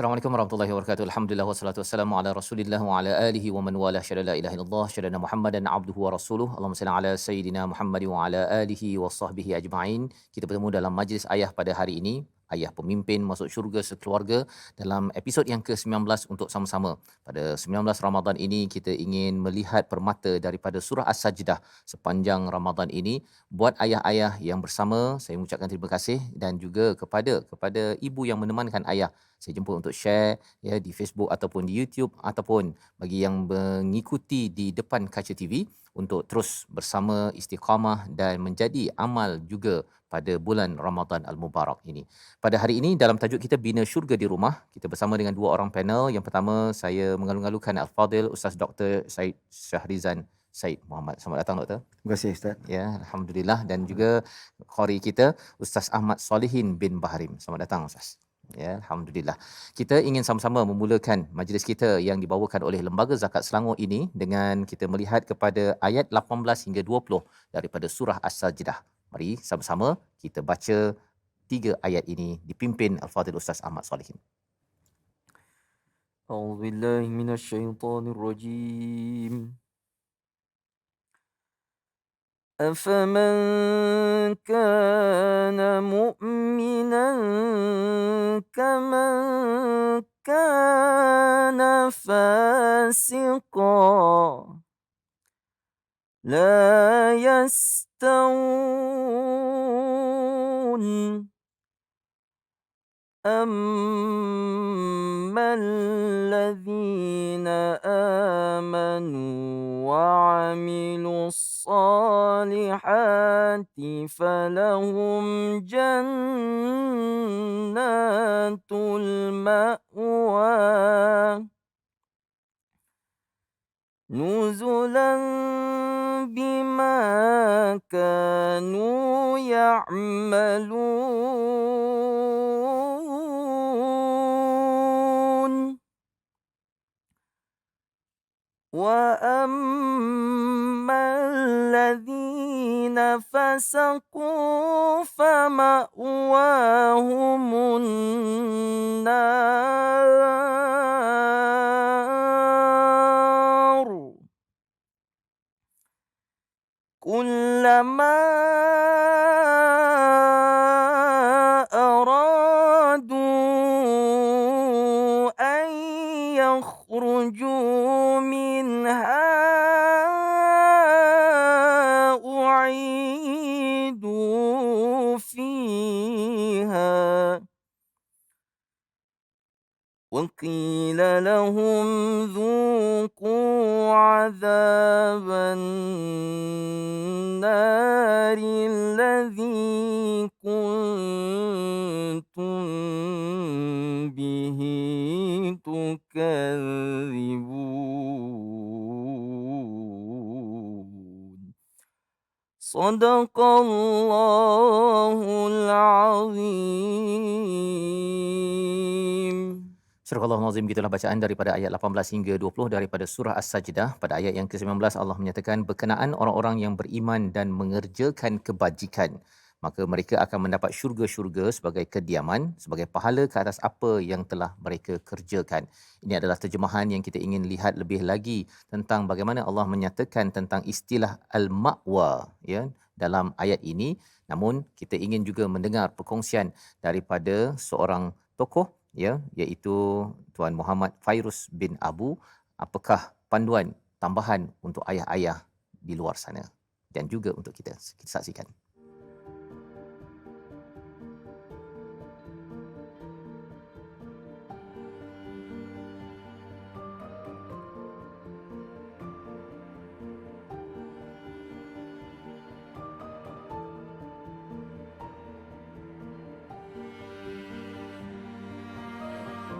Assalamualaikum warahmatullahi wabarakatuh. Alhamdulillah wassalatu wassalamu ala Rasulillah wa ala alihi wa man wala syada la ilaha illallah syada Muhammadan abduhu wa rasuluh. Allahumma salli ala sayidina Muhammad wa ala alihi wa sahbihi ajma'in. Kita bertemu dalam majlis ayah pada hari ini. Ayah pemimpin masuk syurga sekeluarga dalam episod yang ke-19 untuk sama-sama. Pada 19 Ramadan ini kita ingin melihat permata daripada surah As-Sajdah sepanjang Ramadan ini. Buat ayah-ayah yang bersama, saya mengucapkan terima kasih dan juga kepada ibu yang menemankan ayah. Saya jemput untuk share ya di Facebook ataupun di YouTube ataupun bagi yang mengikuti di depan kaca TV untuk terus bersama istiqamah dan menjadi amal juga pada bulan Ramadan Al-Mubarak ini. Pada hari ini dalam tajuk kita Bina Syurga di Rumah, kita bersama dengan dua orang panel. Yang pertama saya mengalu-alukan Al-Fadil Ustaz Dr. Said Syahrizan Said Muhammad. Selamat datang Doktor. Terima kasih Ustaz. Ya, alhamdulillah, dan juga qari kita Ustaz Ahmad Solihin bin Baharim. Selamat datang Ustaz. Ya, alhamdulillah. Kita ingin sama-sama memulakan majlis kita yang dibawakan oleh Lembaga Zakat Selangor ini dengan kita melihat kepada ayat 18 hingga 20 daripada surah As-Sajdah. Mari sama-sama kita baca 3 ayat ini dipimpin Al-Fadhil Ustaz Ahmad Solihin. A'udzubillahi minasyaitonirrajim. أفمن كان مؤمنا كمن كان فاسقا لا يستوون أما الذين آمنوا وعملوا الصالحات فلهم جنات المأوى نزلا بما كانوا يعملون وأما الذين فسقوا فمأواهم النار كلما أرادوا أن يخرجوا منها أعيدوا فيها وقيل لهم ذوقوا عذاب النار الذي كنتم به تكذبون صدق الله العظيم. Surah Al-Nazim, gitulah bacaan daripada ayat 18 hingga 20 daripada surah As-Sajdah. Pada ayat yang ke-19 Allah menyatakan berkenaan orang-orang yang beriman dan mengerjakan kebajikan, maka mereka akan mendapat syurga-syurga sebagai kediaman, sebagai pahala ke atas apa yang telah mereka kerjakan. Ini adalah terjemahan yang kita ingin lihat lebih lagi tentang bagaimana Allah menyatakan tentang istilah al-ma'wa ya dalam ayat ini. Namun kita ingin juga mendengar perkongsian daripada seorang tokoh ya, iaitu Tuan Muhammad Fairuz bin Abu. Apakah panduan tambahan untuk ayah-ayah di luar sana dan juga untuk kita saksikan.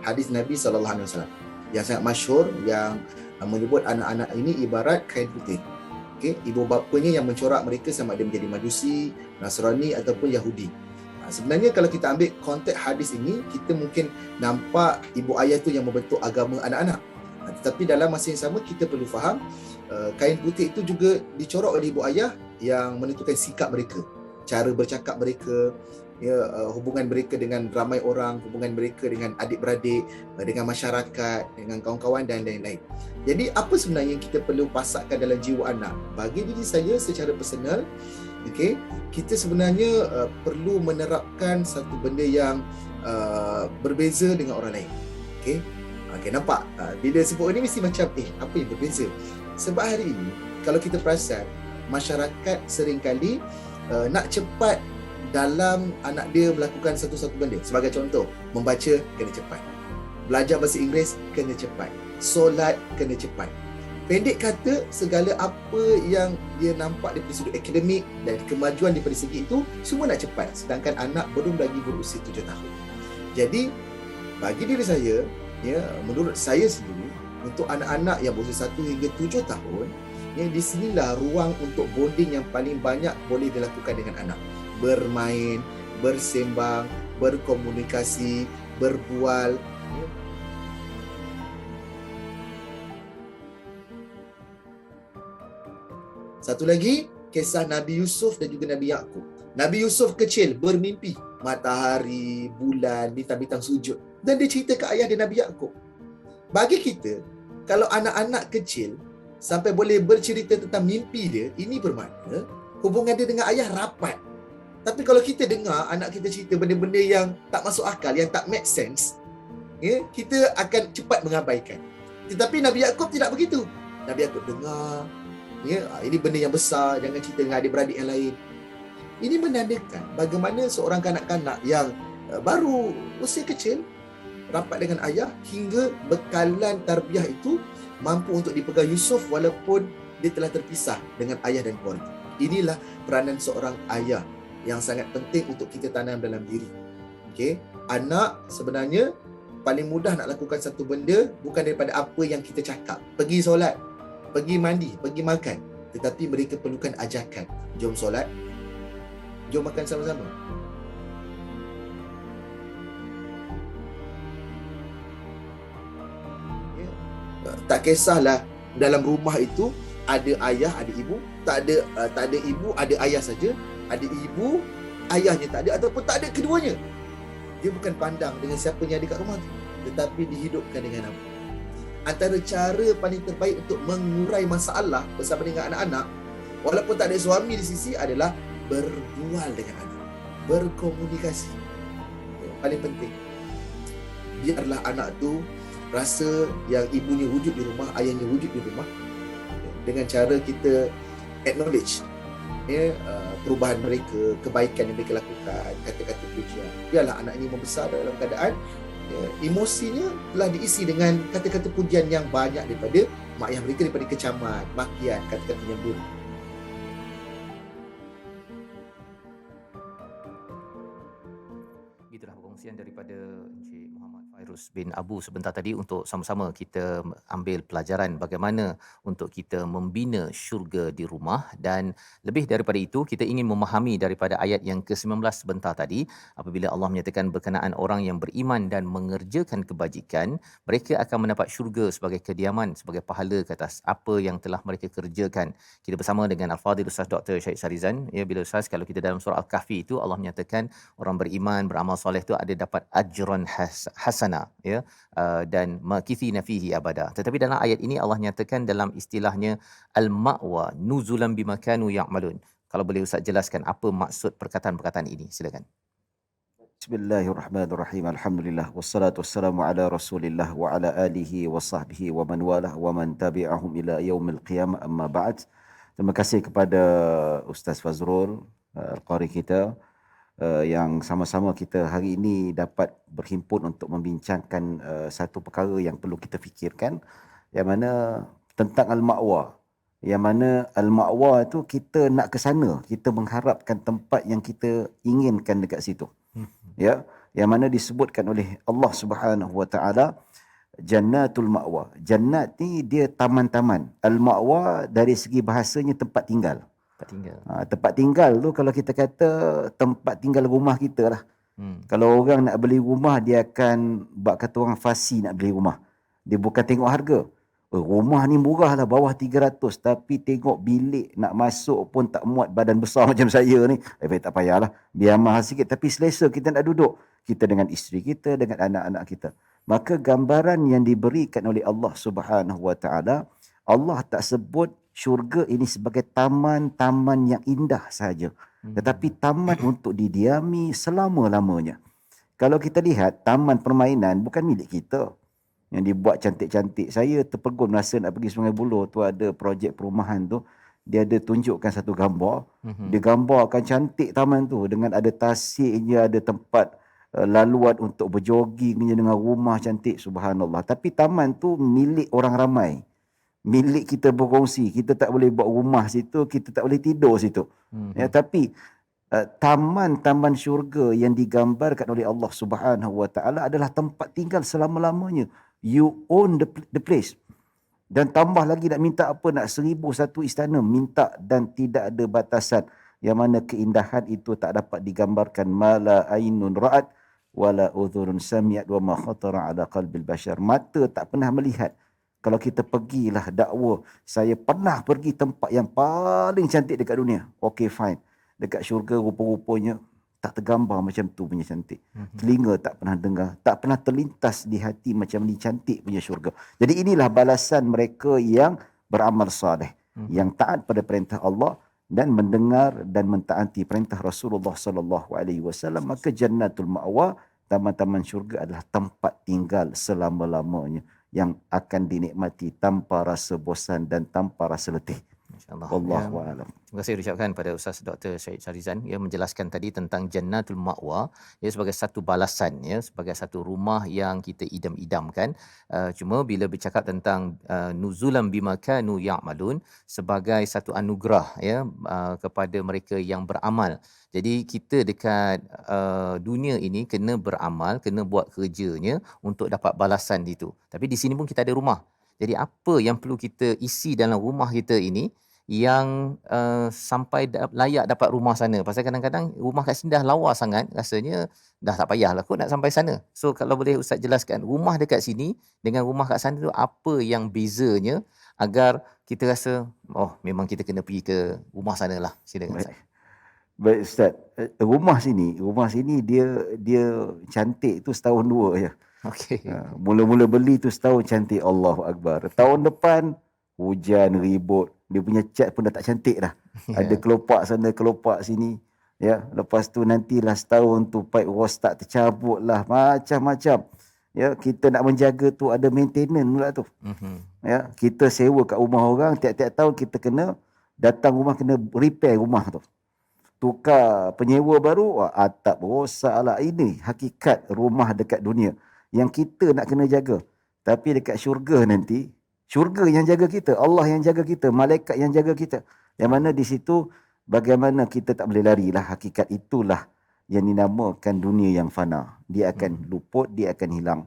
Hadis Nabi SAW yang sangat masyhur yang menyebut anak-anak ini ibarat kain putih. Okey, ibu bapanya yang mencorak mereka sama ada menjadi Majusi, Nasrani ataupun Yahudi. Sebenarnya kalau kita ambil konteks hadis ini, kita mungkin nampak ibu ayah tu yang membentuk agama anak-anak. Tetapi dalam masa yang sama kita perlu faham kain putih itu juga dicorak oleh ibu ayah yang menentukan sikap mereka, cara bercakap mereka, hubungan mereka dengan ramai orang, hubungan mereka dengan adik-beradik, dengan masyarakat, dengan kawan-kawan dan lain-lain. Jadi apa sebenarnya yang kita perlu pasakkan dalam jiwa anak? Bagi diri saya secara personal, kita sebenarnya perlu menerapkan satu benda yang berbeza dengan orang lain. Nampak? Bila sebut ini mesti macam apa yang berbeza? Sebab hari ini kalau kita perasan, masyarakat seringkali nak cepat dalam anak dia melakukan satu-satu benda. Sebagai contoh, membaca kena cepat, belajar bahasa Inggeris kena cepat, solat kena cepat. Pendek kata, segala apa yang dia nampak daripada sudut akademik dan kemajuan daripada segi itu, semua nak cepat. Sedangkan anak belum lagi berusia 7 tahun. Jadi, bagi diri saya, menurut saya sendiri, untuk anak-anak yang berusia 1 hingga 7 tahun, di sinilah ruang untuk bonding yang paling banyak boleh dilakukan dengan anak. Bermain, bersembang, berkomunikasi, berbual. Satu lagi, kisah Nabi Yusuf dan juga Nabi Yaqub. Nabi Yusuf kecil bermimpi matahari, bulan, bintang-bintang sujud. Dan dia cerita ke ayah dia Nabi Yaqub. Bagi kita, kalau anak-anak kecil sampai boleh bercerita tentang mimpi dia, ini bermakna hubungan dia dengan ayah rapat. Tapi kalau kita dengar anak kita cerita benda-benda yang tak masuk akal, yang tak make sense, kita akan cepat mengabaikan. Tetapi Nabi Yaqub tidak begitu. Nabi Yaqub dengar, ini benda yang besar, jangan cerita dengan adik-beradik yang lain. Ini menandakan bagaimana seorang kanak-kanak yang baru usia kecil rapat dengan ayah, hingga bekalan tarbiyah itu mampu untuk dipegang Yusuf walaupun dia telah terpisah dengan ayah dan keluarga. Inilah peranan seorang ayah yang sangat penting untuk kita tanam dalam diri. Anak sebenarnya paling mudah nak lakukan satu benda bukan daripada apa yang kita cakap. Pergi solat, pergi mandi, pergi makan. Tetapi mereka perlukan ajakan. Jom solat, jom makan sama-sama. Tak kisahlah dalam rumah itu ada ayah, ada ibu, tak ada ibu, ada ayah saja, ada ibu, ayahnya tak ada, ataupun tak ada keduanya. Dia bukan pandang dengan siapa yang ada kat rumah tu, tetapi dihidupkan dengan apa. Antara cara paling terbaik untuk mengurai masalah bersama dengan anak-anak, walaupun tak ada suami di sisi, adalah berbual dengan anak, berkomunikasi. Paling penting, biarlah anak tu rasa yang ibunya wujud di rumah, ayahnya wujud di rumah, dengan cara kita acknowledge perubahan mereka, kebaikan yang mereka lakukan, kata-kata pujian. Biarlah anak ini membesar dalam keadaan emosinya telah diisi dengan kata-kata pujian yang banyak daripada mak ayah mereka, daripada kecaman, makian, kata-kata yang buruk. Itulah perkongsian daripada Encik Muhammad Fairuz bin Abu sebentar tadi untuk sama-sama kita ambil pelajaran bagaimana untuk kita membina syurga di rumah. Dan lebih daripada itu, kita ingin memahami daripada ayat yang ke-19 sebentar tadi, apabila Allah menyatakan berkenaan orang yang beriman dan mengerjakan kebajikan, mereka akan mendapat syurga sebagai kediaman, sebagai pahala ke atas apa yang telah mereka kerjakan. Kita bersama dengan Al-Fadhil Ustaz Dr. Syed Sarizan. Bila Ustaz, kalau kita dalam surah Al-Kahfi itu, Allah menyatakan orang beriman, beramal soleh itu ada dapat ajran hasana, dan makithina fihi abada. Tetapi dalam ayat ini Allah nyatakan dalam istilahnya al-ma'wa nuzulan bima kanu ya'malun. Kalau boleh Ustaz jelaskan apa maksud perkataan-perkataan ini, silakan. Bismillahirrahmanirrahim. Alhamdulillah wassalatu wassalamu ala Rasulillah wa ala alihi wa sahbihi wa man walah wa man tabi'ahum ila yaumil qiyamah, amma ba'd. Terima kasih kepada Ustaz Fazrul, al-qari kita, yang sama-sama kita hari ini dapat berhimpun untuk membincangkan satu perkara yang perlu kita fikirkan, yang mana tentang al-ma'wa. Yang mana al-ma'wa itu kita nak ke sana, kita mengharapkan tempat yang kita inginkan dekat situ. Yang mana disebutkan oleh Allah Subhanahu wa taala jannatul ma'wa. Jannat ni dia taman-taman. Al-ma'wa dari segi bahasanya tempat tinggal. Tempat tinggal tu kalau kita kata tempat tinggal rumah kita lah. Kalau orang nak beli rumah, dia akan buat kata orang fasi nak beli rumah. Dia bukan tengok harga. Rumah ni murah lah, bawah 300, tapi tengok bilik nak masuk pun tak muat badan besar macam saya ni. Tak payahlah, biar mahal sikit tapi selesa kita nak duduk. Kita dengan isteri kita, dengan anak-anak kita. Maka gambaran yang diberikan oleh Allah Subhanahu Wa Taala, Allah tak sebut syurga ini sebagai taman-taman yang indah saja, tetapi taman untuk didiami selama-lamanya. Kalau kita lihat taman permainan bukan milik kita, yang dibuat cantik-cantik. Saya terpegun masa nak pergi Sungai Buloh tu, ada projek perumahan tu, dia ada tunjukkan satu gambar. Dia gambarkan cantik taman tu dengan ada tasiknya, ada tempat laluan untuk berjoging dengan rumah cantik, subhanallah. Tapi taman tu milik orang ramai. Milik kita berkongsi. Kita tak boleh buat rumah situ, kita tak boleh tidur situ. Ya, tapi taman-taman syurga yang digambarkan oleh Allah Subhanahu Wa Taala adalah tempat tinggal selama-lamanya. You own the place. Dan tambah lagi nak minta apa, nak 1001 istana, minta, dan tidak ada batasan. Yang mana keindahan itu tak dapat digambarkan. Mala ainun ra'at wala udhurun sami'at wa ma khatara ala qalbil bashar. Mata tak pernah melihat. Kalau kita pergilah dakwa, saya pernah pergi tempat yang paling cantik dekat dunia. Okay, fine. Dekat syurga rupa-rupanya tak tergambar macam tu punya cantik. Telinga tak pernah dengar, tak pernah terlintas di hati macam ni cantik punya syurga. Jadi inilah balasan mereka yang beramal soleh, yang taat pada perintah Allah dan mendengar dan mentaati perintah Rasulullah sallallahu alaihi wasallam. Maka jannatul ma'wa, taman-taman syurga, adalah tempat tinggal selama-lamanya yang akan dinikmati tanpa rasa bosan dan tanpa rasa letih. InsyaAllah. Wallahu a'lam. Terima kasih ucapkan pada Ustaz Dr. Syed Syarizan, ya, menjelaskan tadi tentang Jannatul Ma'wa, ya, sebagai satu balasan, ya, sebagai satu rumah yang kita idam-idamkan. Cuma bila bercakap tentang nuzulan bima kanu ya'malun, sebagai satu anugerah, ya, kepada mereka yang beramal. Jadi kita dekat dunia ini kena beramal, kena buat kerjanya untuk dapat balasan itu. Tapi di sini pun kita ada rumah. Jadi apa yang perlu kita isi dalam rumah kita ini yang sampai layak dapat rumah sana. Pasal kadang-kadang rumah kat sini dah lawa sangat, rasanya dah tak payahlah kot nak sampai sana. So kalau boleh Ustaz jelaskan, rumah dekat sini dengan rumah kat sana tu apa yang bezanya agar kita rasa, oh memang kita kena pergi ke rumah sana lah. Silakan Ustaz. Baik Ustaz, rumah sini dia cantik tu setahun dua je. Okey. Mula-mula beli tu setahun cantik, Allahu Akbar. Tahun depan hujan, ribut, dia punya cat pun dah tak cantik dah. Ada kelopak sana, kelopak sini. Ya, lepas tu nantilah setahun tu pipe rostak tercabut lah, macam-macam. Ya, kita nak menjaga tu ada maintenance pula tu. Ya, kita sewa kat rumah orang, tiap-tiap tahun kita kena datang rumah, kena repair rumah tu. Tukar penyewa baru, atap rosak lah. Ini hakikat rumah dekat dunia yang kita nak kena jaga. Tapi dekat syurga nanti, syurga yang jaga kita, Allah yang jaga kita, malaikat yang jaga kita. Yang mana di situ bagaimana kita tak boleh lari lah. Hakikat itulah yang dinamakan dunia yang fana. Dia akan luput, dia akan hilang.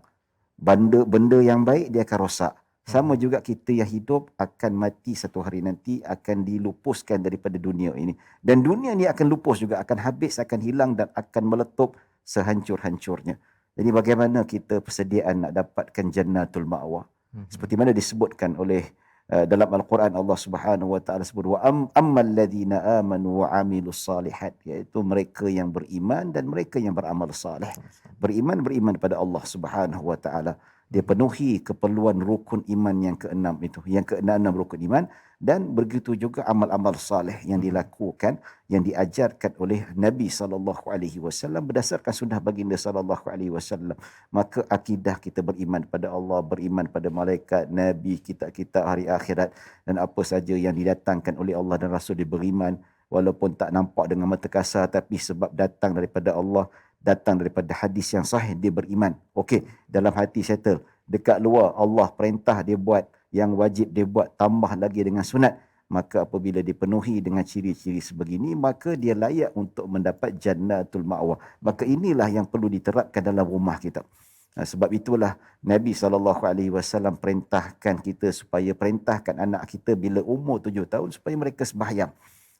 Benda yang baik dia akan rosak. Sama juga kita yang hidup akan mati satu hari nanti, akan dilupuskan daripada dunia ini. Dan dunia ni akan lupus juga, akan habis, akan hilang dan akan meletup sehancur-hancurnya. Jadi bagaimana kita persediaan nak dapatkan jannatul ma'wa? Seperti mana disebutkan oleh dalam Al-Quran, Allah Subhanahu Wa Taala sebut, wa ammal ladzina amanu wa amilus salihat, iaitu mereka yang beriman dan mereka yang beramal saleh. Beriman pada Allah Subhanahu Wa Taala. Dia penuhi keperluan rukun iman yang keenam itu. Yang keenam rukun iman. Dan begitu juga amal-amal saleh yang dilakukan, yang diajarkan oleh Nabi SAW berdasarkan sunnah baginda SAW. Maka akidah kita beriman pada Allah, beriman pada malaikat, Nabi, kita hari akhirat, dan apa saja yang didatangkan oleh Allah dan Rasul dia beriman. Walaupun tak nampak dengan mata kasar, tapi sebab datang daripada Allah, datang daripada hadis yang sahih, dia beriman. Okey, dalam hati settle. Dekat luar Allah perintah dia buat, yang wajib dia buat, tambah lagi dengan sunat. Maka apabila dipenuhi dengan ciri-ciri sebegini, maka dia layak untuk mendapat jannatul ma'wa. Maka inilah yang perlu diterapkan dalam rumah kita. Sebab itulah Nabi SAW perintahkan kita supaya perintahkan anak kita bila umur 7 tahun supaya mereka sembahyang.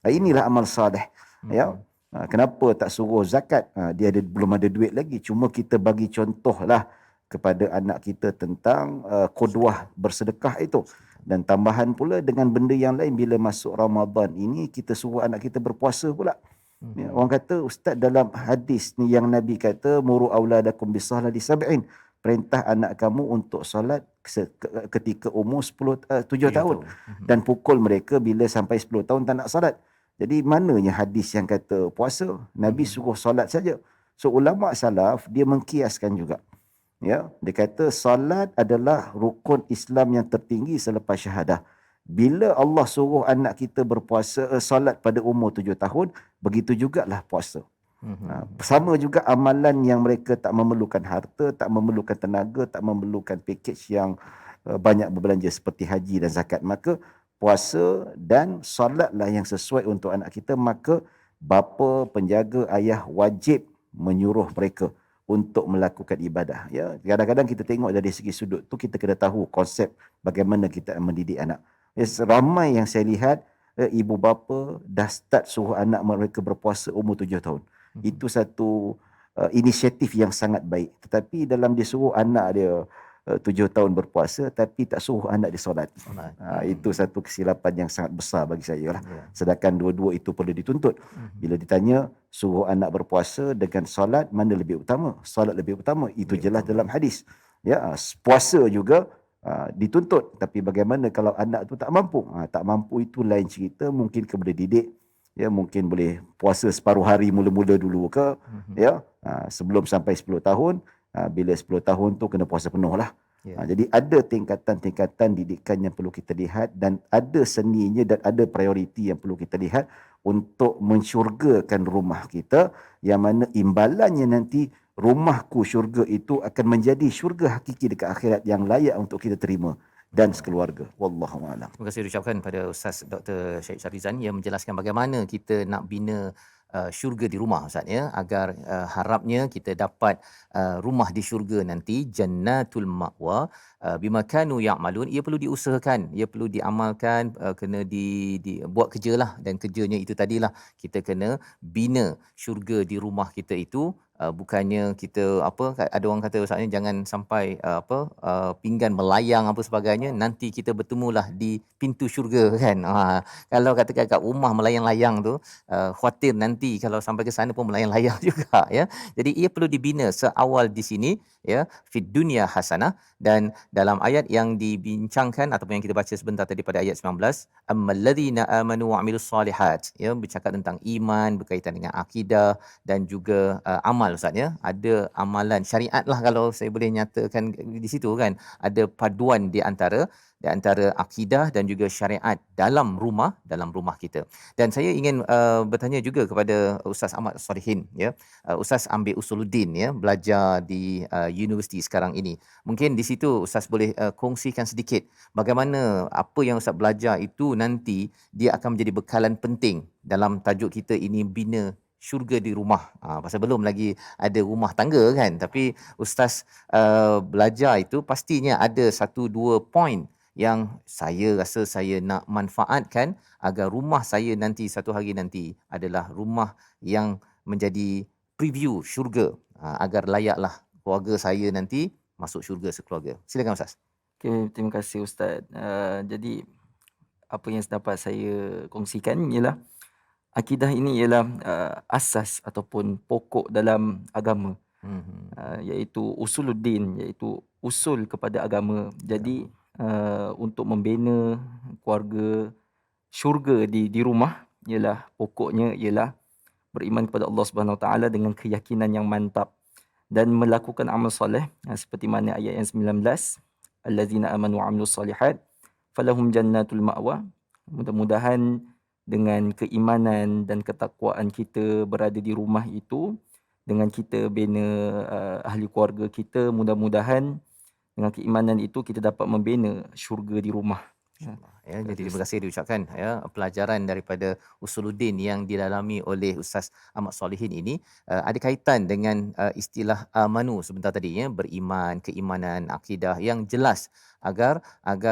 Inilah amal saleh. Ya. Kenapa tak suruh zakat? Dia belum ada duit lagi. Cuma kita bagi contohlah kepada anak kita tentang qudwah bersedekah itu. Dan tambahan pula dengan benda yang lain, bila masuk Ramadan ini kita suruh anak kita berpuasa pula. Ya, orang kata, ustaz, dalam hadis ni yang Nabi kata muru auladakum bisolati sab'in, perintah anak kamu untuk solat ketika umur 7 tahun dan pukul mereka bila sampai 10 tahun tak nak solat. Jadi mananya hadis yang kata puasa? Nabi suruh solat saja. So ulama salaf dia mengkiaskan juga. Ya, dia kata solat adalah rukun Islam yang tertinggi selepas syahadah. Bila Allah suruh anak kita berpuasa, solat pada umur 7 tahun, begitu jugalah puasa. Sama juga amalan yang mereka tak memerlukan harta, tak memerlukan tenaga, tak memerlukan pakej yang banyak berbelanja seperti haji dan zakat. Maka puasa dan solatlah yang sesuai untuk anak kita. Maka bapa, penjaga, ayah wajib menyuruh mereka untuk melakukan ibadah. Ya, kadang-kadang kita tengok dari segi sudut tu, kita kena tahu konsep bagaimana kita mendidik anak. Ramai yang saya lihat ibu bapa dah start suruh anak mereka berpuasa umur 7 tahun. Itu satu inisiatif yang sangat baik. Tetapi dalam dia suruh anak dia 7 tahun berpuasa tapi tak suruh anak dia solat. Itu satu kesilapan yang sangat besar bagi saya lah. Sedangkan dua-dua itu perlu dituntut. Bila ditanya suruh anak berpuasa dengan solat, mana lebih utama? Solat lebih utama. Itu jelas dalam hadis. Ya, puasa juga dituntut, tapi bagaimana kalau anak tu tak mampu? Tak mampu itu lain cerita, mungkin kena didik. Ya, mungkin boleh puasa separuh hari mula-mula dulu ke, ya, sebelum sampai 10 tahun. Bila 10 tahun tu kena puasa penuh lah. Jadi ada tingkatan-tingkatan didikan yang perlu kita lihat, dan ada seninya dan ada prioriti yang perlu kita lihat untuk mensyurgakan rumah kita, yang mana imbalannya nanti rumahku syurga itu akan menjadi syurga hakiki dekat akhirat yang layak untuk kita terima dan sekeluarga. Wallahu a'lam. Terima kasih diucapkan pada Ustaz Dr. Syed Syarizan yang menjelaskan bagaimana kita nak bina syurga di rumah, Ustaz, ya, agar harapnya kita dapat rumah di syurga nanti, jannatul ma'wa bima kanu ya'malun. Ia perlu diusahakan, ia perlu diamalkan, kena buat kerjalah, dan kerjanya itu tadilah kita kena bina syurga di rumah kita itu. Bukannya kita ada orang kata Ustaz ni, jangan sampai pinggan melayang apa sebagainya, nanti kita bertemulah di pintu syurga kan. Kalau katakan kat rumah melayang-layang tu, khawatir nanti kalau sampai ke sana pun melayang-layang juga, ya. Jadi ia perlu dibina seawal di sini, ya, fid dunya hasanah. Dan dalam ayat yang dibincangkan ataupun yang kita baca sebentar tadi pada ayat 19, amalladzina amanu wa amilus solihat, ya, bercakap tentang iman berkaitan dengan akidah dan juga amal, Ustaz, ya. Ada amalan syariat lah, kalau saya boleh nyatakan di situ kan, ada paduan di antara akidah dan juga syariat dalam rumah kita. Dan saya ingin bertanya juga kepada Ustaz Ahmad Solihin, ya. Ustaz ambil Usuluddin, ya, belajar di universiti sekarang ini. Mungkin di situ Ustaz boleh kongsikan sedikit bagaimana apa yang Ustaz belajar itu nanti dia akan menjadi bekalan penting dalam tajuk kita ini, bina syurga di rumah. Pasal belum lagi ada rumah tangga kan, tapi Ustaz belajar itu pastinya ada 1-2 poin yang saya rasa saya nak manfaatkan agar rumah saya nanti satu hari nanti adalah rumah yang menjadi preview syurga, agar layaklah keluarga saya nanti masuk syurga sekeluarga. Silakan Ustaz. Okay, terima kasih Ustaz. Jadi apa yang dapat saya kongsikan ialah akidah ini ialah asas ataupun pokok dalam agama, iaitu usuluddin, iaitu usul kepada agama. Jadi untuk membina keluarga syurga di rumah ialah pokoknya ialah beriman kepada Allah Subhanahu Wa Taala dengan keyakinan yang mantap dan melakukan amal soleh, seperti mana ayat yang 19, allazina amanu wa amilus solihat falahum jannatul ma'wa. Mudah-mudahan dengan keimanan dan ketakwaan kita berada di rumah itu, dengan kita bina ahli keluarga kita, mudah-mudahan dengan keimanan itu kita dapat membina syurga di rumah. Ya, jadi terima kasih diucapkan ya, pelajaran daripada Usuluddin yang didalami oleh Ustaz Ahmad Solihin ini ada kaitan dengan istilah amanu sebentar tadi ya, beriman, keimanan, akidah yang jelas agar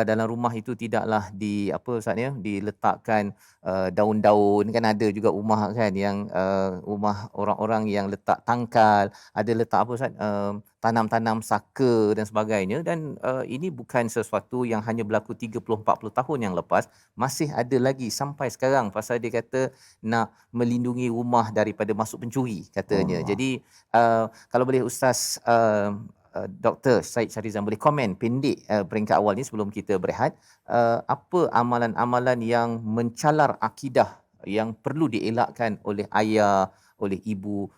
dalam rumah itu tidaklah Ustaz ya, diletakkan daun-daun. Kan ada juga rumah kan yang rumah orang-orang yang letak tangkal, ada letak Ustaz, tanam-tanam saka dan sebagainya, dan ini bukan sesuatu yang hanya berlaku 30-40 tahun yang lepas, masih ada lagi sampai sekarang, pasal dia kata nak melindungi rumah daripada masuk pencuri katanya. Jadi kalau boleh Ustaz Dr. Syed Syarizan boleh komen pendek peringkat awal ni sebelum kita berehat, apa amalan-amalan yang mencalar akidah yang perlu dielakkan oleh ayah, oleh ibu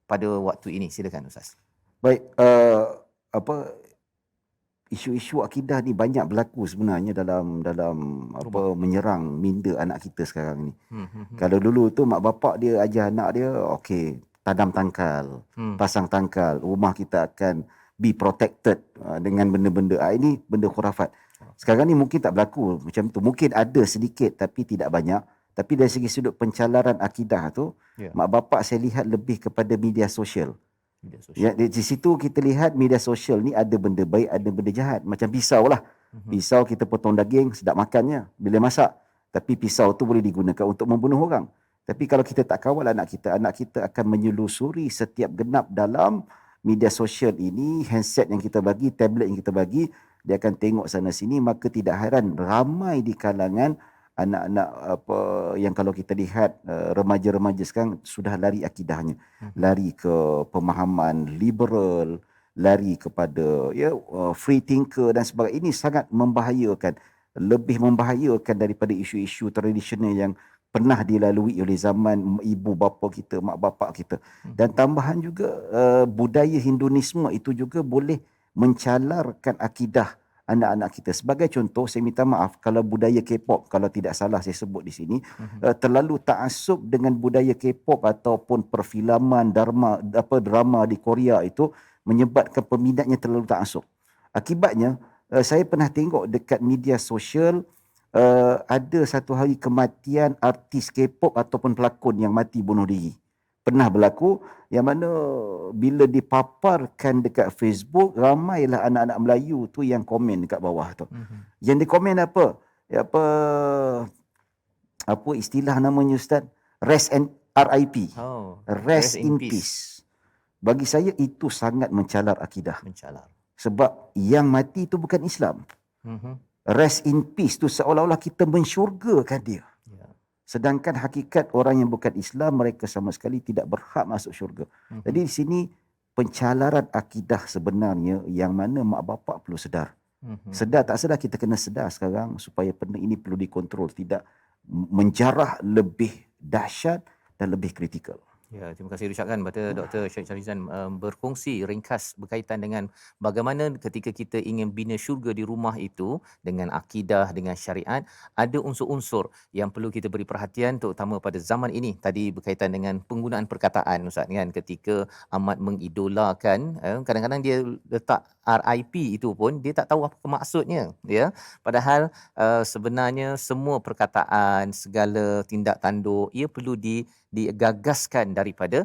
pada waktu ini? Silakan Ustaz. Baik, isu-isu akidah ni banyak berlaku sebenarnya dalam menyerang minda anak kita sekarang ni. Kalau dulu tu mak bapak dia ajar anak dia, okey, tanam tangkal, pasang tangkal, rumah kita akan be protected dengan benda-benda. Ini benda khurafat. Sekarang ni mungkin tak berlaku macam tu. Mungkin ada sedikit tapi tidak banyak. Tapi dari segi sudut pencalaran akidah tu, mak bapak saya lihat lebih kepada media sosial. Ya, di situ kita lihat media sosial ni ada benda baik, ada benda jahat. Macam pisau lah. Pisau kita potong daging, sedap makannya bila masak. Tapi pisau tu boleh digunakan untuk membunuh orang. Tapi kalau kita tak kawal anak kita akan menyelusuri setiap genap dalam media sosial ini, handset yang kita bagi, tablet yang kita bagi, dia akan tengok sana sini. Maka tidak heran ramai di kalangan anak-anak yang kalau kita lihat remaja-remaja sekarang sudah lari akidahnya, lari ke pemahaman liberal, lari kepada free thinker dan sebagainya. Ini sangat membahayakan, lebih membahayakan daripada isu-isu tradisional yang pernah dilalui oleh zaman ibu bapa kita, mak bapak kita. Dan tambahan juga budaya Hinduisme itu juga boleh mencalarkan akidah anak-anak kita. Sebagai contoh, saya minta maaf kalau budaya K-pop, kalau tidak salah saya sebut di sini, terlalu ta'assub dengan budaya K-pop ataupun perfilman drama di Korea itu menyebabkan peminatnya terlalu ta'assub. Akibatnya, saya pernah tengok dekat media sosial ada satu hari kematian artis K-pop ataupun pelakon yang mati bunuh diri. Pernah berlaku, yang mana bila dipaparkan dekat Facebook, ramailah anak-anak Melayu tu yang komen dekat bawah tu. Yang dia komen apa? Apa istilah namanya Ustaz? RIP. Rest in peace. Bagi saya itu sangat mencalar akidah. Sebab yang mati itu bukan Islam. Rest in peace tu seolah-olah kita mensyurgakan dia. Sedangkan hakikat orang yang bukan Islam, mereka sama sekali tidak berhak masuk syurga. Jadi di sini pencalaran akidah sebenarnya yang mana mak bapak perlu sedar. Sedar tak sedar, kita kena sedar sekarang supaya benda ini perlu dikontrol, tidak menjarah lebih dahsyat dan lebih kritikal. Ya, terima kasih diucapkan kepada Dr. Syed Syarizan berkongsi ringkas berkaitan dengan bagaimana ketika kita ingin bina syurga di rumah itu dengan akidah, dengan syariat, ada unsur-unsur yang perlu kita beri perhatian terutama pada zaman ini. Tadi berkaitan dengan penggunaan perkataan Ustaz kan, ketika amat mengidolakan, kadang-kadang dia letak RIP itu pun dia tak tahu apa maksudnya ya. Padahal sebenarnya semua perkataan, segala tindak tanduk ia perlu digagaskan daripada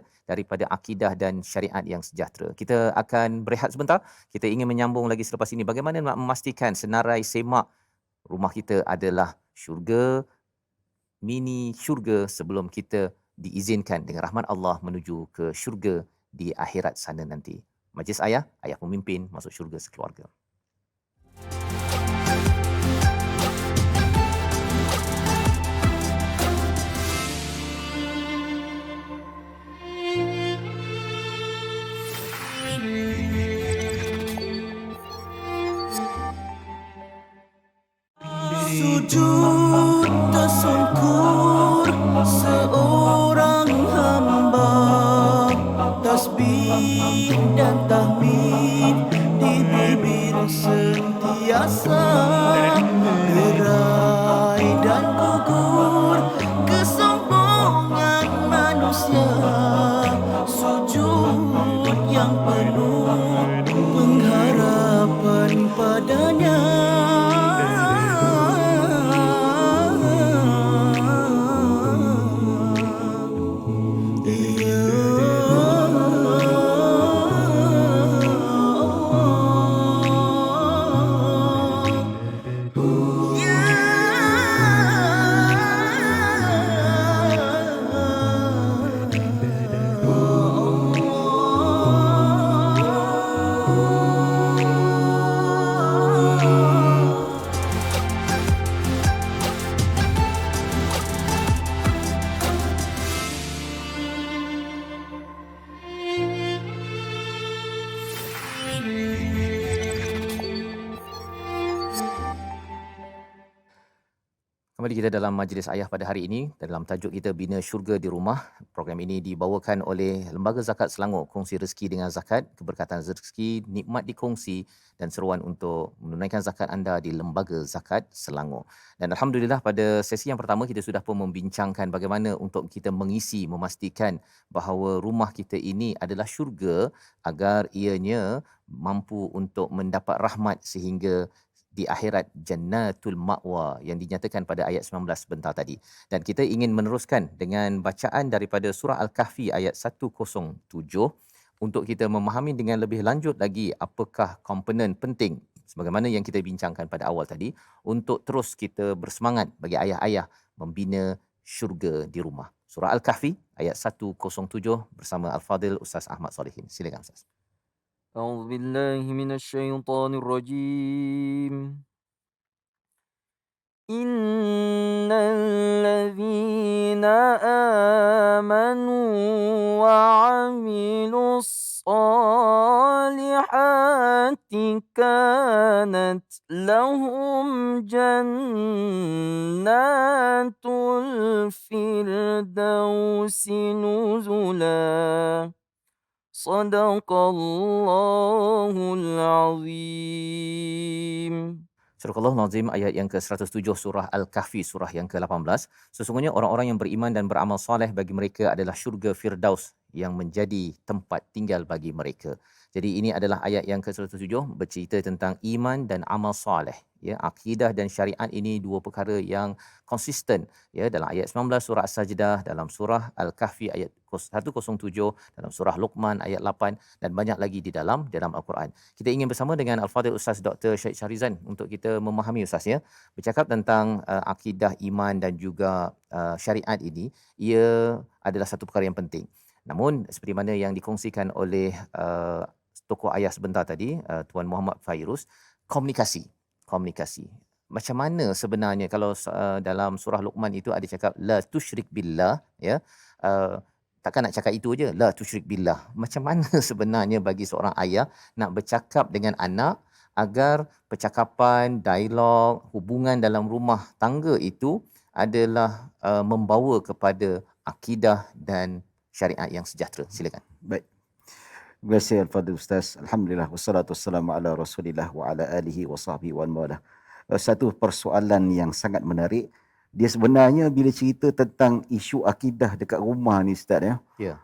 akidah dan syariat yang sejahtera. Kita akan berehat sebentar. Kita ingin menyambung lagi selepas ini bagaimana nak memastikan senarai semak rumah kita adalah syurga, mini syurga sebelum kita diizinkan dengan rahmat Allah menuju ke syurga di akhirat sana nanti. Majlis ayah pemimpin masuk syurga sekeluarga. Sujud tersungkur seorang hamba, tasbih dan tahmid di bibir sentiasa, derai dan gugur kesombongan manusia, sujud yang penuh pengharapan padanya. Kembali kita dalam majlis ayah pada hari ini dalam tajuk kita Bina Syurga di Rumah. Program ini dibawakan oleh Lembaga Zakat Selangor, kongsi rezeki dengan zakat, keberkatan rezeki, nikmat dikongsi dan seruan untuk menunaikan zakat anda di Lembaga Zakat Selangor. Dan alhamdulillah pada sesi yang pertama kita sudah pun membincangkan bagaimana untuk kita mengisi, memastikan bahawa rumah kita ini adalah syurga agar ianya mampu untuk mendapat rahmat sehingga di akhirat jannatul ma'wa yang dinyatakan pada ayat 19 sebentar tadi. Dan kita ingin meneruskan dengan bacaan daripada surah Al-Kahfi ayat 107 untuk kita memahami dengan lebih lanjut lagi apakah komponen penting sebagaimana yang kita bincangkan pada awal tadi untuk terus kita bersemangat bagi ayah-ayah membina syurga di rumah. Surah Al-Kahfi ayat 107 bersama Al-Fadil Ustaz Ahmad Salihin. Silakan Ustaz. أعوذ بالله من الشيطان الرجيم إن الذين آمنوا وعملوا الصالحات كانت لهم جنات الفردوس نزلا صدق الله العظيم. Surah Al-Nazim ayat yang ke-107 surah Al-Kahfi surah yang ke-18. Sesungguhnya orang-orang yang beriman dan beramal soleh bagi mereka adalah syurga Firdaus yang menjadi tempat tinggal bagi mereka. Jadi ini adalah ayat yang ke-107 bercerita tentang iman dan amal soleh. Ya, akidah dan syariat ini dua perkara yang konsisten ya dalam ayat 19 surah As-Sajdah, dalam surah Al-Kahfi ayat 107, dalam surah Luqman ayat 8 dan banyak lagi di dalam Al-Quran. Kita ingin bersama dengan Al-Fadhil Ustaz Dr. Syed Syarizan untuk kita memahami Ustaz ya, bercakap tentang akidah, iman dan juga syariat ini, ia adalah satu perkara yang penting. Namun seperti mana yang dikongsikan oleh tokoh ayah sebentar tadi, Tuan Muhammad Fairuz, komunikasi. Macam mana sebenarnya kalau dalam surah Luqman itu ada cakap la tusyrik billah ya. Takkan nak cakap itu aja, la tusyrik billah. Macam mana sebenarnya bagi seorang ayah nak bercakap dengan anak agar percakapan, dialog, hubungan dalam rumah tangga itu adalah membawa kepada akidah dan syariat yang sejahtera. Silakan. Baik. Terima kasih Al-Fadhil Ustaz. Alhamdulillah wassalatu wassalamu ala Rasulillah wa ala alihi wa sahbihi wa mawalah. Satu persoalan yang sangat menarik. Dia sebenarnya bila cerita tentang isu akidah dekat rumah ni Ustaz ya. Ya.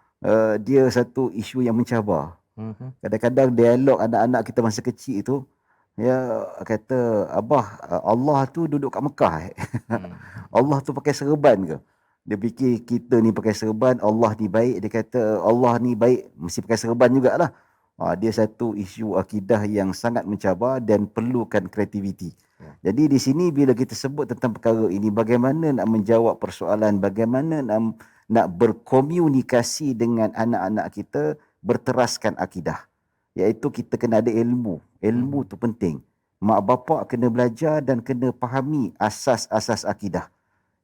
Dia satu isu yang mencabar. Kadang-kadang dialog anak-anak kita masa kecil itu ya kata abah Allah tu duduk kat Mekah. Allah tu pakai serban ke? Dia fikir kita ni pakai serban, Allah ni baik. Dia kata Allah ni baik, mesti pakai serban jugalah. Dia satu isu akidah yang sangat mencabar dan perlukan kreativiti. Ya. Jadi di sini bila kita sebut tentang perkara ini, bagaimana nak menjawab persoalan, bagaimana nak berkomunikasi dengan anak-anak kita berteraskan akidah. Iaitu kita kena ada ilmu. Ilmu tu penting. Mak bapak kena belajar dan kena fahami asas-asas akidah.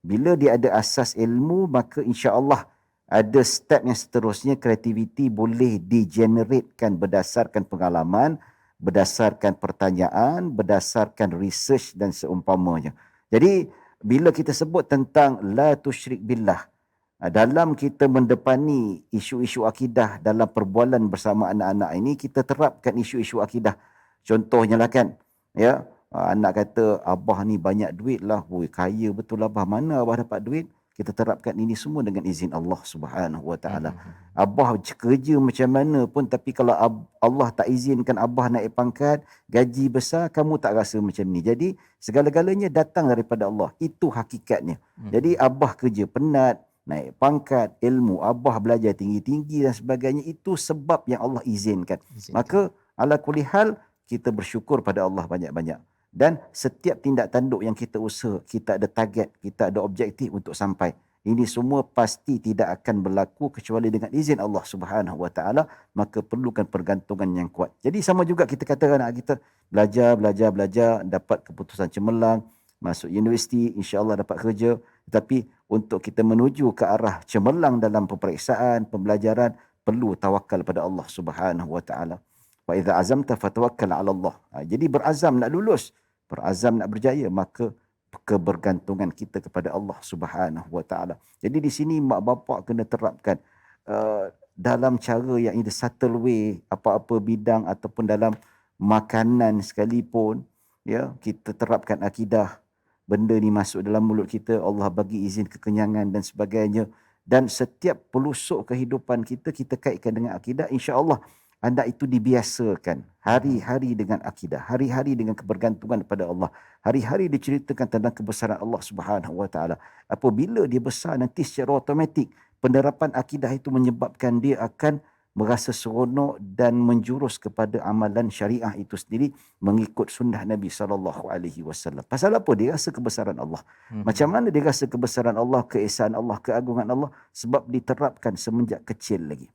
Bila dia ada asas ilmu, maka insya-Allah ada step yang seterusnya, kreativiti boleh digeneratekan berdasarkan pengalaman, berdasarkan pertanyaan, berdasarkan research dan seumpamanya. Jadi bila kita sebut tentang la tusyrik billah, dalam kita mendepani isu-isu akidah dalam perbualan bersama anak-anak ini, kita terapkan isu-isu akidah. Contohnya lah kan, ya, anak kata abah ni banyak duit lah, kaya betul abah, mana abah dapat duit? Kita terapkan ini semua dengan izin Allah Subhanahu Wa Taala. Abah kerja macam mana pun, tapi kalau Allah tak izinkan abah naik pangkat, gaji besar, kamu tak rasa macam ni. Jadi segala-galanya datang daripada Allah. Itu hakikatnya. Jadi abah kerja penat, naik pangkat, ilmu, abah belajar tinggi-tinggi dan sebagainya, itu sebab yang Allah izinkan. Maka ala kulli hal kita bersyukur pada Allah banyak-banyak. Dan setiap tindak tanduk yang kita usaha, kita ada target, kita ada objektif untuk sampai. Ini semua pasti tidak akan berlaku kecuali dengan izin Allah Subhanahu Wa Taala, maka perlukan pergantungan yang kuat. Jadi sama juga kita kata anak kita belajar, dapat keputusan cemerlang, masuk universiti, insya-Allah dapat kerja. Tetapi untuk kita menuju ke arah cemerlang dalam peperiksaan, pembelajaran, perlu tawakal pada Allah Subhanahu Wa Taala. Wa idza azamta fatawakkal 'ala Allah. Jadi berazam nak lulus, berazam nak berjaya, maka kebergantungan kita kepada Allah Subhanahu Wa Taala. Jadi di sini mak bapak kena terapkan dalam cara yang in the subtle way, apa-apa bidang ataupun dalam makanan sekalipun, ya, kita terapkan akidah. Benda ni masuk dalam mulut kita, Allah bagi izin kekenyangan dan sebagainya. Dan setiap pelusuk kehidupan kita, kita kaitkan dengan akidah, insya-Allah anak itu dibiasakan hari-hari dengan akidah, hari-hari dengan kebergantungan kepada Allah, hari-hari diceritakan tentang kebesaran Allah Subhanahu Wa Taala. Apabila dia besar nanti secara automatik penerapan akidah itu menyebabkan dia akan merasa seronok dan menjurus kepada amalan syariah itu sendiri mengikut sunnah Nabi SAW. Pasal apa? Dia rasa kebesaran Allah. Macam mana dia rasa kebesaran Allah, keesaan Allah, keagungan Allah? Sebab diterapkan semenjak kecil lagi.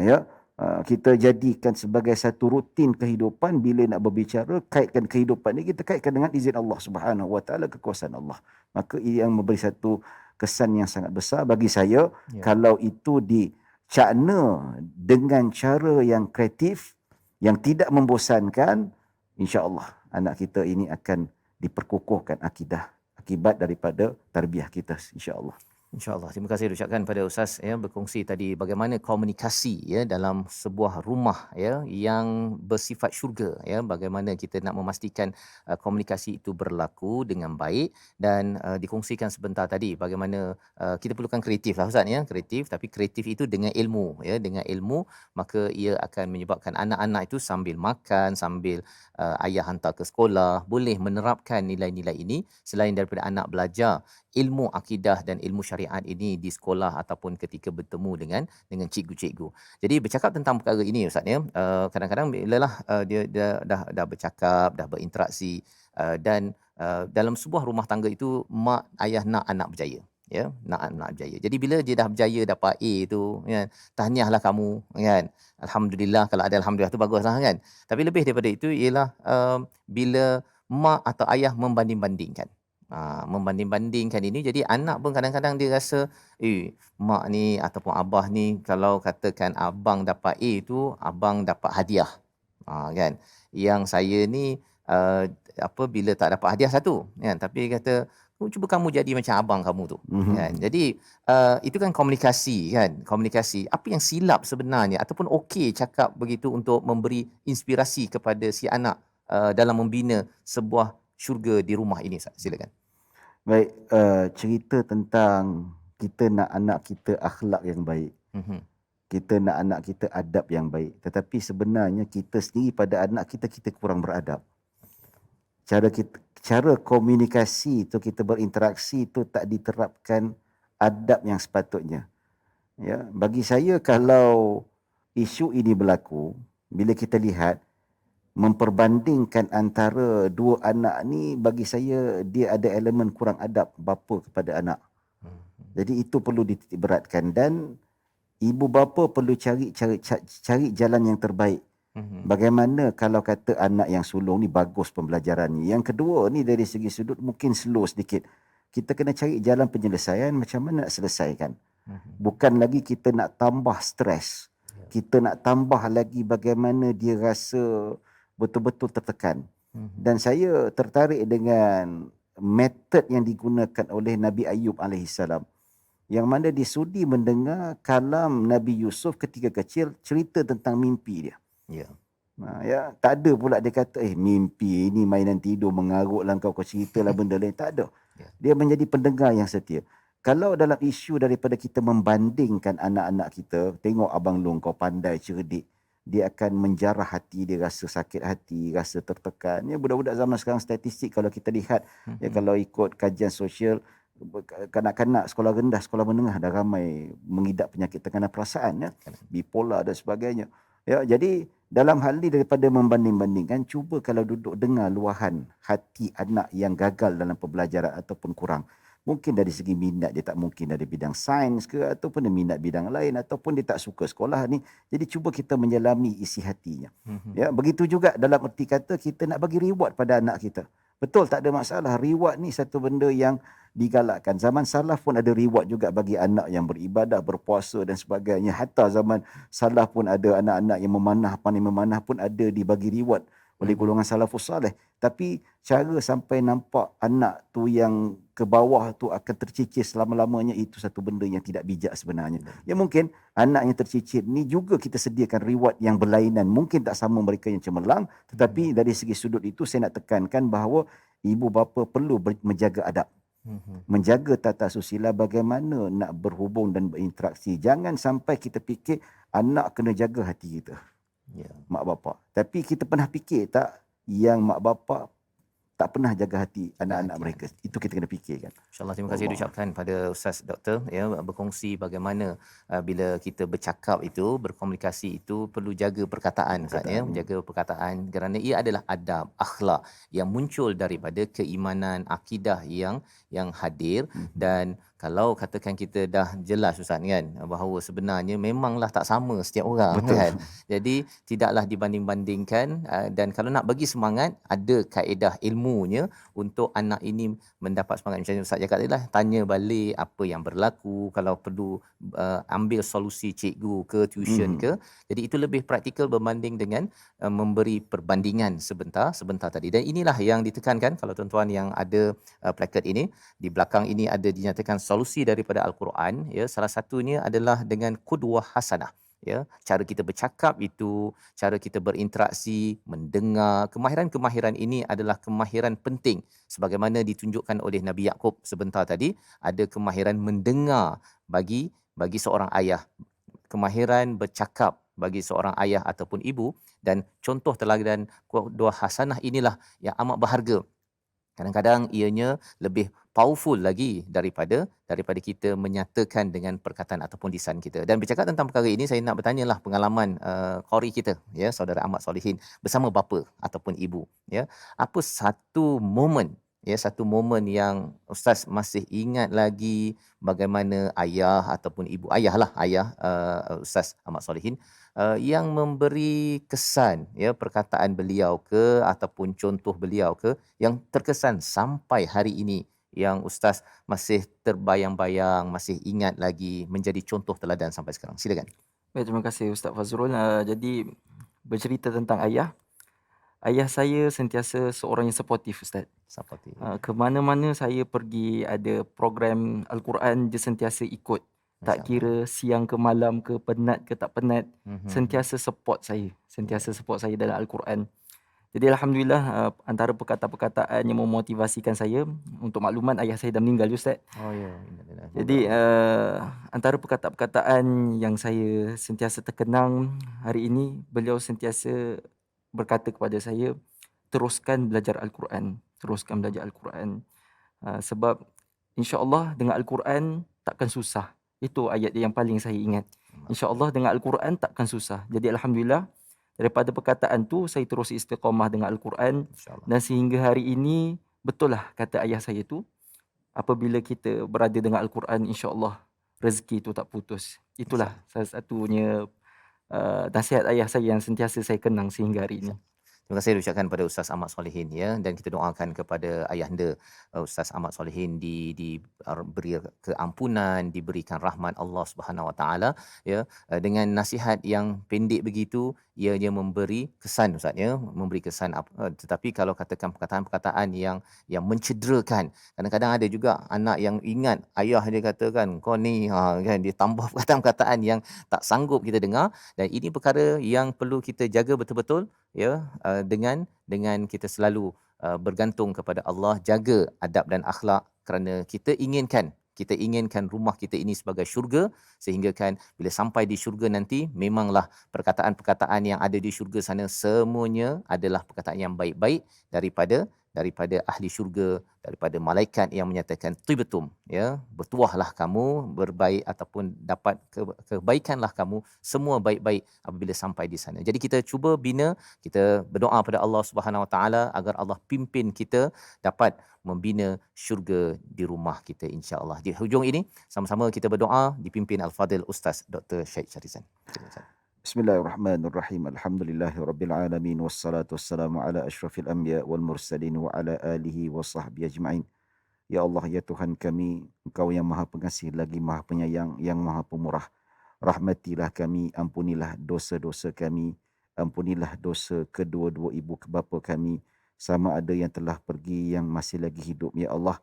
Ya. Kita jadikan sebagai satu rutin kehidupan. Bila nak berbicara, kaitkan kehidupan ni, kita kaitkan dengan izin Allah Subhanahu Wa Taala, kekuasaan Allah. Maka ini yang memberi satu kesan yang sangat besar bagi saya. Kalau itu dicakna dengan cara yang kreatif, yang tidak membosankan, insya-Allah anak kita ini akan diperkukuhkan akidah akibat daripada tarbiyah kita, insya-Allah. InsyaAllah. Terima kasih ucapkan pada Ustaz ya, berkongsi tadi bagaimana komunikasi ya dalam sebuah rumah ya yang bersifat syurga ya, bagaimana kita nak memastikan komunikasi itu berlaku dengan baik. Dan dikongsikan sebentar tadi bagaimana kita perlukan kreatif lah Ustaz ya, kreatif, tapi kreatif itu dengan ilmu ya, dengan ilmu maka ia akan menyebabkan anak-anak itu sambil makan, sambil ayah hantar ke sekolah boleh menerapkan nilai-nilai ini selain daripada anak belajar ilmu akidah dan ilmu syariat ini di sekolah ataupun ketika bertemu dengan cikgu-cikgu. Jadi bercakap tentang perkara ini Ustaz ya, kadang-kadang bilalah dia dah bercakap, dah berinteraksi dan dalam sebuah rumah tangga itu mak ayah nak anak berjaya. Ya, nak anak berjaya. Jadi bila dia dah berjaya dapat A tu kan, tahniahlah kamu kan. Alhamdulillah, kalau ada alhamdulillah tu baguslah kan. Tapi lebih daripada itu ialah bila mak atau ayah membanding-bandingkan. Membanding-bandingkan ini, jadi anak pun kadang-kadang dia rasa mak ni ataupun abah ni kalau katakan abang dapat A tu, abang dapat hadiah kan, yang saya ni bila tak dapat hadiah satu kan, tapi kata cuba kamu jadi macam abang kamu tu kan. Jadi itu kan komunikasi kan, komunikasi apa yang silap sebenarnya ataupun okey cakap begitu untuk memberi inspirasi kepada si anak dalam membina sebuah syurga di rumah ini. Silakan. Baik, cerita tentang kita nak anak kita akhlak yang baik. Kita nak anak kita adab yang baik. Tetapi sebenarnya kita sendiri pada anak kita, kita kurang beradab. Cara komunikasi itu, kita berinteraksi itu tak diterapkan adab yang sepatutnya. Ya, bagi saya kalau isu ini berlaku, bila kita lihat memperbandingkan antara dua anak ni, bagi saya dia ada elemen kurang adab bapa kepada anak. Jadi itu perlu dititik beratkan dan ibu bapa perlu cari jalan yang terbaik. Bagaimana kalau kata anak yang sulung ni bagus pembelajarannya, yang kedua ni dari segi sudut mungkin slow sedikit, kita kena cari jalan penyelesaian macam mana nak selesaikan. Bukan lagi kita nak tambah stres, kita nak tambah lagi bagaimana dia rasa betul-betul tertekan. Dan saya tertarik dengan metod yang digunakan oleh Nabi Ayub alaihissalam, yang mana dia sudi mendengar kalam Nabi Yusuf ketika kecil, cerita tentang mimpi dia. Ya, tak ada pula dia kata mimpi ini mainan tidur, mengarutlah kau ceritalah benda lain, tak ada. Dia menjadi pendengar yang setia. Kalau dalam isu daripada kita membandingkan anak-anak kita, tengok abang long kau pandai, cerdik, dia akan menjarah hati, dia rasa sakit hati, rasa tertekan. Ya, budak-budak zaman sekarang statistik kalau kita lihat, ya, kalau ikut kajian sosial, kanak-kanak sekolah rendah, sekolah menengah dah ramai mengidap penyakit tekanan perasaan, ya, bipolar dan sebagainya. Ya, jadi dalam hal ini daripada membanding-bandingkan, cuba kalau duduk dengar luahan hati anak yang gagal dalam pembelajaran ataupun kurang. Mungkin dari segi minat dia tak mungkin dari bidang sains ke, ataupun dia minat bidang lain, ataupun dia tak suka sekolah ni. Jadi cuba kita menyelami isi hatinya. Ya, begitu juga dalam erti kata kita nak bagi reward pada anak kita. Betul, tak ada masalah. Reward ni satu benda yang digalakkan. Zaman salaf pun ada reward juga bagi anak yang beribadah, berpuasa dan sebagainya. Hatta zaman salaf pun ada anak-anak yang memanah, pandai memanah pun ada dibagi reward oleh golongan salafus saleh. Tapi cara sampai nampak anak tu yang ke bawah tu akan tercicir selama-lamanya, itu satu benda yang tidak bijak sebenarnya. Ya mungkin anak yang tercicir ni juga kita sediakan reward yang berlainan. Mungkin tak sama mereka yang cemerlang, tetapi dari segi sudut itu saya nak tekankan bahawa ibu bapa perlu menjaga adab. Menjaga tata susila, bagaimana nak berhubung dan berinteraksi. Jangan sampai kita fikir anak kena jaga hati kita, mak bapak. Tapi kita pernah fikir tak yang mak bapak tak pernah jaga hati anak-anak mereka? Itu kita kena fikirkan. InsyaAllah, terima kasih diucapkan pada Ustaz Doktor berkongsi bagaimana bila kita bercakap itu, berkomunikasi itu perlu jaga perkataan Ustaz menjaga perkataan, kerana ia adalah adab, akhlak yang muncul daripada keimanan, akidah yang hadir. Dan kalau katakan kita dah jelas Ustaz kan bahawa sebenarnya memanglah tak sama setiap orang. Betul. Kan. Jadi tidaklah dibanding-bandingkan, dan kalau nak bagi semangat, ada kaedah ilmunya untuk anak ini mendapat semangat. Macam Ustaz cakap tadi lah, tanya balik apa yang berlaku, kalau perlu ambil solusi cikgu ke tuition ke. Jadi itu lebih praktikal berbanding dengan memberi perbandingan sebentar tadi. Dan inilah yang ditekankan kalau tuan-tuan yang ada plakat ini, di belakang ini ada dinyatakan solusi daripada Al-Quran, salah satunya adalah dengan qudwah hasanah. Cara kita bercakap itu, cara kita berinteraksi, mendengar, kemahiran-kemahiran ini adalah kemahiran penting sebagaimana ditunjukkan oleh Nabi Yaqub sebentar tadi. Ada kemahiran mendengar bagi seorang ayah, kemahiran bercakap bagi seorang ayah ataupun ibu, dan contoh teladan qudwah hasanah inilah yang amat berharga. Kadang-kadang ianya lebih powerful lagi daripada kita menyatakan dengan perkataan ataupun lisan kita. Dan bercakap tentang perkara ini, saya nak bertanyalah pengalaman qari kita, saudara Ahmad Solihin bersama bapa ataupun ibu. Apa satu momen yang Ustaz masih ingat lagi bagaimana ayah ataupun ibu, ayah Ustaz Ahmad Solihin yang memberi kesan, perkataan beliau ke ataupun contoh beliau ke yang terkesan sampai hari ini, yang Ustaz masih terbayang-bayang, masih ingat lagi, menjadi contoh teladan sampai sekarang. Silakan. Baik, terima kasih Ustaz Fazrul. Jadi bercerita tentang ayah saya sentiasa seorang yang supportif, Ustaz. Supportif. Ke mana-mana saya pergi, ada program Al-Quran, dia sentiasa ikut. Tak kira siang ke malam ke, penat ke tak penat, sentiasa support saya dalam Al-Quran. Jadi alhamdulillah, antara perkataan-perkataan yang memotivasikan saya, untuk makluman ayah saya dah meninggal, Ustaz. Oh ya. Jadi antara perkataan-perkataan yang saya sentiasa terkenang hari ini, beliau sentiasa berkata kepada saya, teruskan belajar Al-Quran. Sebab insya-Allah dengan Al-Quran takkan susah. Itu ayat yang paling saya ingat. InsyaAllah dengan Al-Quran takkan susah. Jadi alhamdulillah, daripada perkataan tu saya terus istiqamah dengan Al-Quran. Dan sehingga hari ini, betul lah kata ayah saya tu, apabila kita berada dengan Al-Quran, insyaAllah rezeki tu tak putus. Itulah salah satunya nasihat ayah saya yang sentiasa saya kenang sehingga hari ini. Terima kasih diucapkan pada Ustaz Ahmad Solihin, dan kita doakan kepada ayahanda Ustaz Ahmad Solihin diberi keampunan, diberikan rahmat Allah Subhanahu Wa Taala, dengan nasihat yang pendek begitu, ianya memberi kesan, Ustaz, memberi kesan. Tetapi kalau katakan perkataan-perkataan yang mencederakan, kadang-kadang ada juga anak yang ingat ayah dia katakan kau ni kan, dia tambah perkataan-perkataan yang tak sanggup kita dengar. Dan ini perkara yang perlu kita jaga betul-betul, dengan kita selalu bergantung kepada Allah, jaga adab dan akhlak, kerana kita inginkan rumah kita ini sebagai syurga, sehingga kan bila sampai di syurga nanti, memanglah perkataan-perkataan yang ada di syurga sana semuanya adalah perkataan yang baik-baik daripada ahli syurga, daripada malaikat yang menyatakan tibetum, bertuahlah kamu, berbaik ataupun dapat kebaikanlah kamu, semua baik-baik apabila sampai di sana. Jadi kita cuba bina, kita berdoa pada Allah Subhanahu Wa Taala agar Allah pimpin kita dapat membina syurga di rumah kita, insya-Allah. Di hujung ini sama-sama kita berdoa dipimpin Al-Fadil Ustaz Dr. Syed Syahrizan. Bismillahirrahmanirrahim. Alhamdulillahirabbil alamin, wassalatu wassalamu ala asyrafil anbiya wal mursalin wa ala alihi wa sahbihi ajma'in. Ya Allah, ya Tuhan kami, Engkau yang Maha Pengasih lagi Maha Penyayang, yang Maha Pemurah. Rahmatilah kami, ampunilah dosa-dosa kami. ampunilah dosa kedua-dua ibu bapa kami, sama ada yang telah pergi yang masih lagi hidup, ya Allah.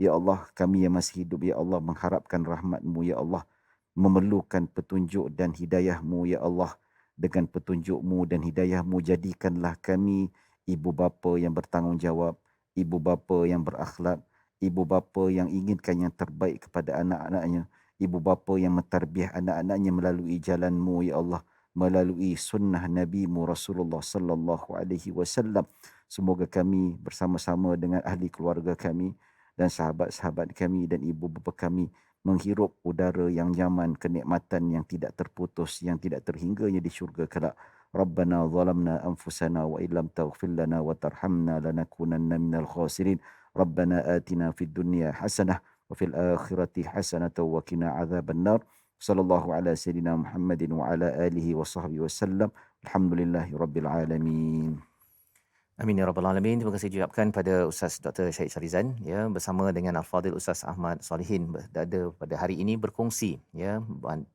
Ya Allah, kami yang masih hidup, ya Allah, mengharapkan rahmat-Mu, ya Allah, memerlukan petunjuk dan hidayah-Mu, ya Allah. Dengan petunjuk-Mu dan hidayah-Mu, jadikanlah kami ibu bapa yang bertanggungjawab, ibu bapa yang berakhlak, ibu bapa yang inginkan yang terbaik kepada anak-anaknya, ibu bapa yang mentarbiah anak-anaknya melalui jalan-Mu, ya Allah, melalui sunnah Nabi-Mu Rasulullah sallallahu alaihi wasallam. Semoga kami bersama-sama dengan ahli keluarga kami dan sahabat-sahabat kami dan ibu bapa kami menghirup udara yang nyaman, kenikmatan yang tidak terputus, yang tidak terhingganya di syurga kelak. Rabbana zalamna anfusana wa illam taghfir lana wa tarhamna lanakunanna minal khasirin. Rabbana atina fid dunya hasanah wa fil akhirati hasanah wa qina adzaban nar. Sallallahu ala sayyidina Muhammadin wa ala alihi wa sahbihi wasallam. Alhamdulillahi rabbil alamin. Amin ya rabbal alamin. Terima kasih diucapkan pada Ustaz Dr. Syed Syarizan ya, bersama dengan Al-Fadhil Ustaz Ahmad Solihin berada pada hari ini berkongsi ya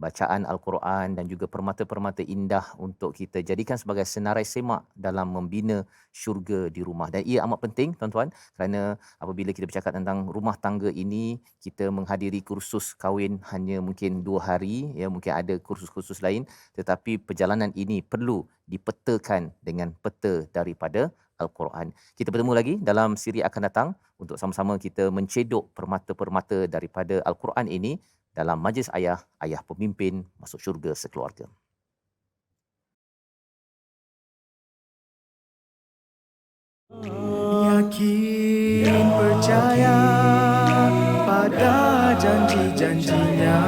bacaan Al-Quran dan juga permata-permata indah untuk kita jadikan sebagai senarai semak dalam membina syurga di rumah. Dan ia amat penting tuan-tuan, kerana apabila kita bercakap tentang rumah tangga ini, kita menghadiri kursus kahwin hanya mungkin 2 hari ya, mungkin ada kursus-kursus lain, tetapi perjalanan ini perlu dipetakan dengan peta daripada Al-Quran. Kita bertemu lagi dalam siri akan datang untuk sama-sama kita mencedok permata-permata daripada Al-Quran ini dalam Majlis Ayah, Ayah Pemimpin Masuk Syurga Sekeluarga. Yakin percaya pada janji-janjinya,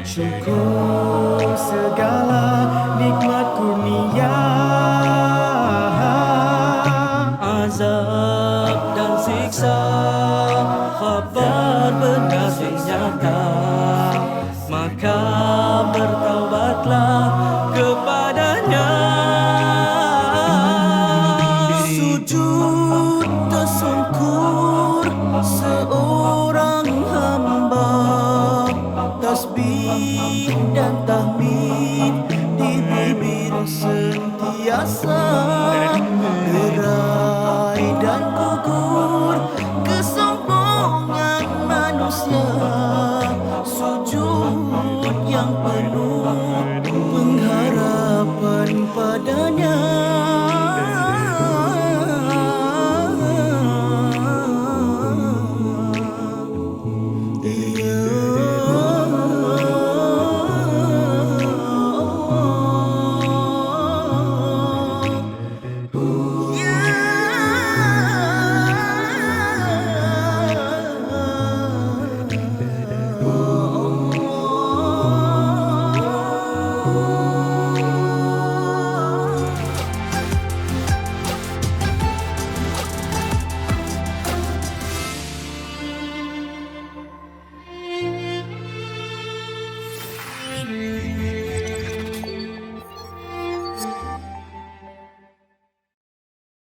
syukur segala nikmat kurnia, azab dan siksa, khabar benar yang nyata, maka bertaubatlah